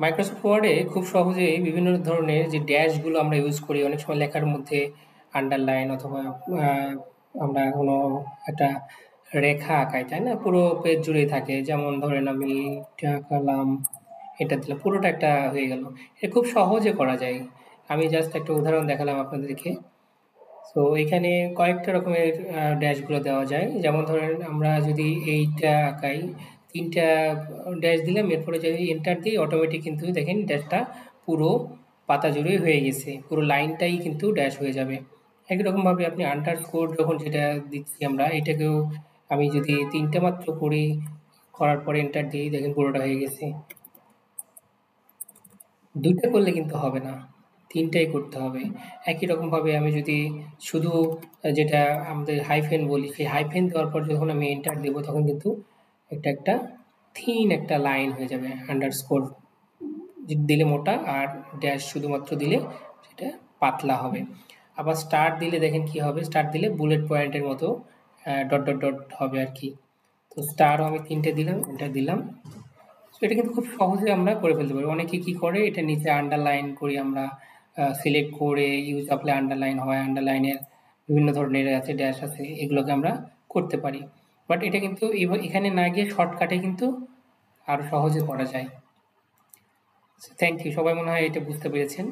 Microsoft ওয়ার্ডে খুব সহজেই বিভিন্ন ধরনের যে ড্যাশগুলো আমরা ইউজ করি অনেক সময় লেখার মধ্যে আন্ডারলাইন অথবা আহ, আমরা কোনো একটা রেখা আঁকাই, তাই না? পুরো পেজ জুড়েই থাকে। যেমন ধরেন আমি এটা আঁকালাম, এটা দিলাম, পুরোটা একটা হয়ে গেল। এটা খুব সহজে করা যায়। আমি জাস্ট একটা উদাহরণ দেখালাম আপনাদেরকে। তো এখানে কয়েকটা রকমের ড্যাশগুলো দেওয়া যায়। যেমন ধরেন আমরা যদি এইটা আঁকাই, ৩টা ড্যাশ দিলাম, এরপরে যদি এন্টার দিই অটোমেটিক কিন্তু দেখেন ড্যাশটা পুরো পাতা জুড়েই হয়ে গেছে। পুরো লাইনটাই কিন্তু ড্যাশ হয়ে যাবে। একই রকমভাবে আপনি আন্ডারস্কোর যখন যেটা দিচ্ছি আমরা, এটাকেও আমি যদি ৩টা মাত্র করি, করার পরে এন্টার দিই, দেখেন পুরোটা হয়ে গেছে। ২টা করলে কিন্তু হবে না, ৩টাই করতে হবে। একই রকমভাবে আমি যদি শুধু যেটা আমাদের হাইফেন বলি, সেই হাইফেন দেওয়ার পর যখন আমি এন্টার দেব তখন কিন্তু একটা থিন একটা লাইন হয়ে যাবে। আন্ডারস্কোর দিলে মোটা, আর ড্যাশ শুধুমাত্র দিলে সেটা পাতলা হবে। আবার স্টার দিলে দেখেন কি হবে, স্টার দিলে বুলেট পয়েন্টের মতো ডট ডট ডট হবে আর কি। তো স্টারও আমি ৩টে দিলাম, এন্টার দিলাম। তো এটা কিন্তু খুব সহজে আমরা করে ফেলতে পারি। অনেকে কি করে, এটা নিচে আন্ডারলাইন করি আমরা, সিলেক্ট করে ইউজ অ্যাপ্লাই আন্ডারলাইন হয়, আন্ডারলাইনের বিভিন্ন ধরনের আছে, ড্যাশ আছে, এগুলোকে আমরা করতে পারি। বাট এটা কিন্তু এখানে না গিয়ে শর্টকাটে কিন্তু আরো সহজে করা যায়। থ্যাংক ইউ, সবাই মনে হয় এটা বুঝতে পেরেছেন।